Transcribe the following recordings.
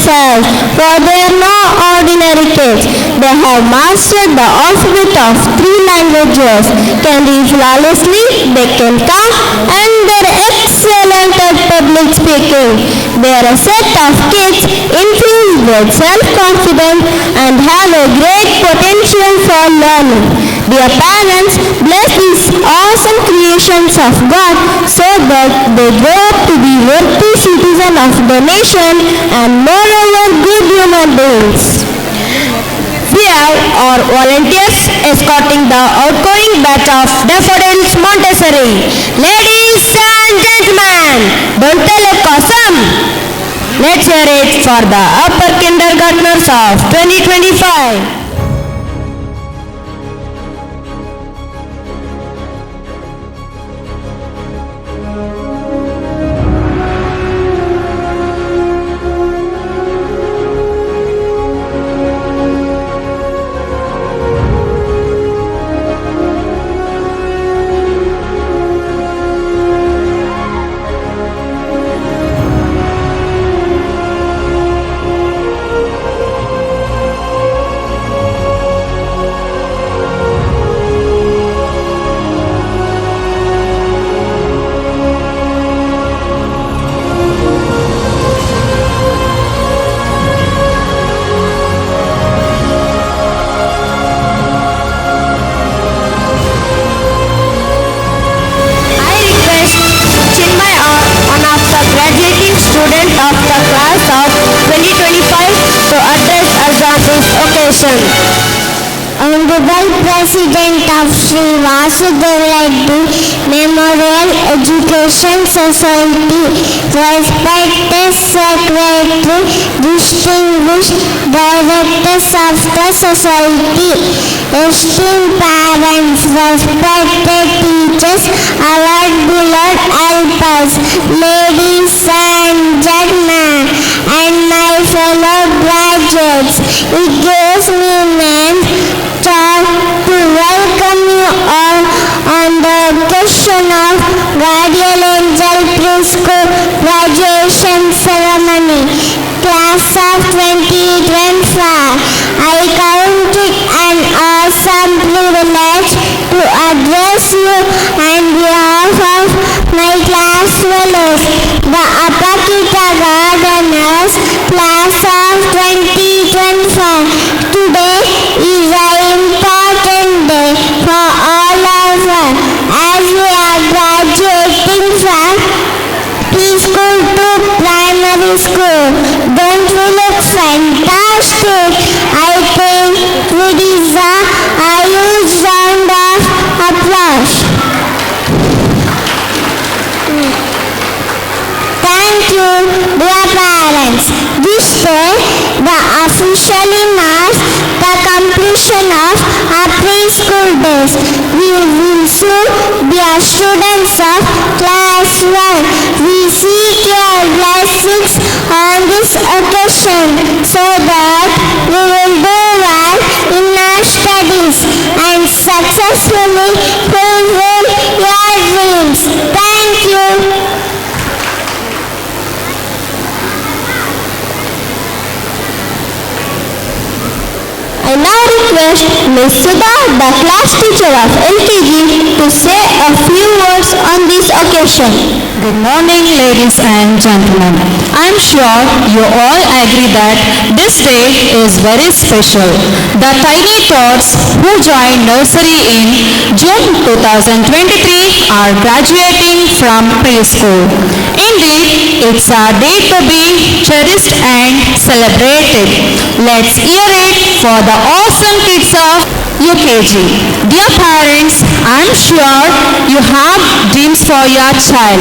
themselves, for they are no ordinary kids. They have mastered the alphabet of 3 languages, can read flawlessly, they can count, and they're excellent at public speaking. They are a set of kids infused with self-confidence and have a great potential for learning. Dear parents, bless these awesome creations of God so that they grow up to be worthy citizens of the nation and moreover good human beings. We have our volunteers escorting the outgoing batch of Daffodils Montessori. Ladies and gentlemen, don't tell a cosum. Let's hear it for the upper kindergartners of 2025. Honorable President of Sri Vasudeva Reddy Memorial Education Society, respected Secretary, distinguished Directors of the Society, esteemed parents, respected teachers, our beloved helpers, ladies and gentlemen, and my fellow graduates, it gives me immense joy to welcome you all on the occasion of Guardian Angel Preschool graduation ceremony, class of 2025. I count it an awesome privilege to address you on behalf of my class fellows, the Apakita Gardeners, class of 2025. Today is an important day for all of us as we are graduating from preschool to primary school. Don't we look fantastic? I think we deserve a huge round of applause. Thank you, dear parents. This day, the officially marks the completion of our preschool days. We will soon be our students of class 1. We seek your blessings on this occasion so that we will do well in our studies and successfully fulfill your dreams. Thank you. I now request Ms. Sudha, the class teacher of LKG, to say a few words on this occasion. Good morning, ladies and gentlemen. I am sure you all agree that this day is very special. The tiny tots who joined nursery in June 2023 are graduating from preschool. Indeed, it's a day to be cherished and celebrated. Let's hear it for the awesome kids of UKG. Dear parents, I'm sure you have dreams for your child.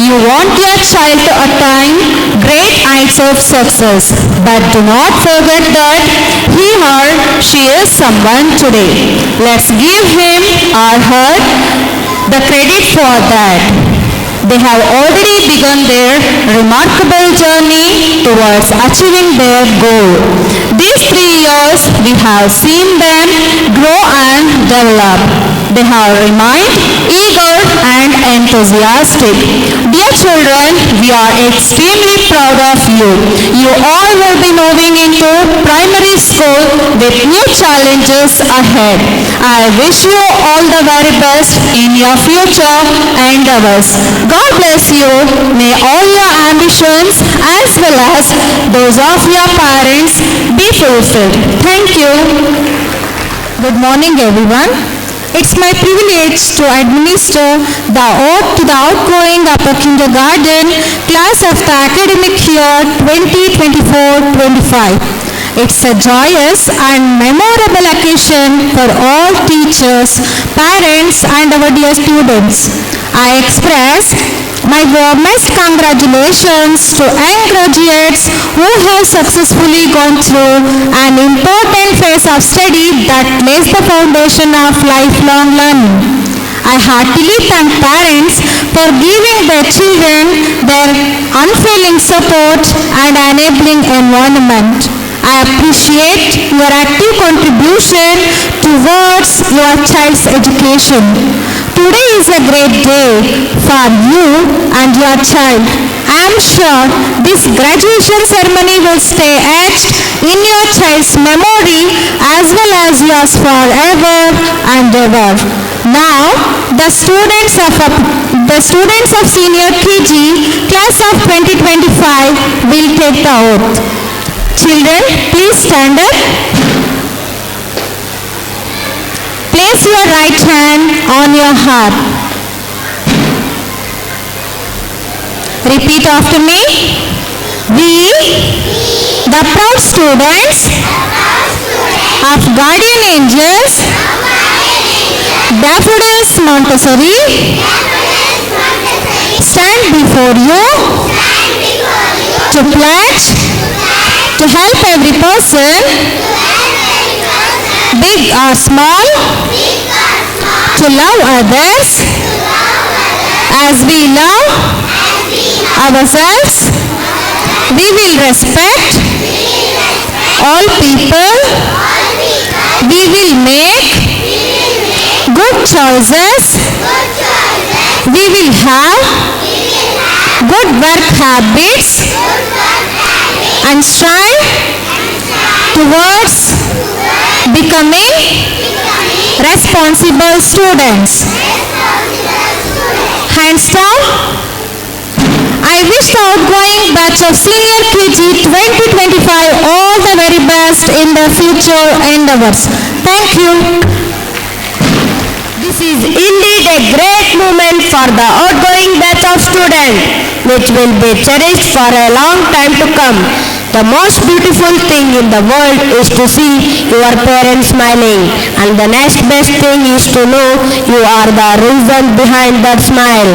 You want your child to attain great heights of success. But do not forget that he or she is someone today. Let's give him or her the credit for that. They have already begun their remarkable journey towards achieving their goal. These 3 years, we have seen them grow and develop. They have remained eager and enthusiastic. Dear children, we are extremely proud of you. You all will be moving into primary school with new challenges ahead. I wish you all the very best in your future endeavors. God bless you. May all your ambitions as well as those of your parents be fulfilled. Thank you. Good morning, everyone. It's my privilege to administer the oath to the outgoing upper kindergarten class of the academic year 2024-25. It's a joyous and memorable occasion for all teachers, parents and our dear students. I express my warmest congratulations to young graduates who have successfully gone through an important phase of study that lays the foundation of lifelong learning. I heartily thank parents for giving their children their unfailing support and enabling environment. I appreciate your active contribution towards your child's education. Today is a great day for you and your child. I am sure this graduation ceremony will stay etched in your child's memory as well as yours forever and ever. Now, the students of Senior KG class of 2025 will take the oath. Children, please stand up. Place your right hand on your heart. Repeat after me. We, the proud students of Guardian Angels, Daffodils Montessori, stand before you to pledge to help every person, big or small, to love others as we love ourselves. We will respect all people. We will make good choices. We will have good work habits and strive towards becoming responsible students. Hands down. I wish the outgoing batch of Senior KG 2025 all the very best in their future endeavors. Thank you. This is indeed a great moment for the outgoing batch of students, which will be cherished for a long time to come. The most beautiful thing in the world is to see your parents smiling, and the next best thing is to know you are the reason behind that smile.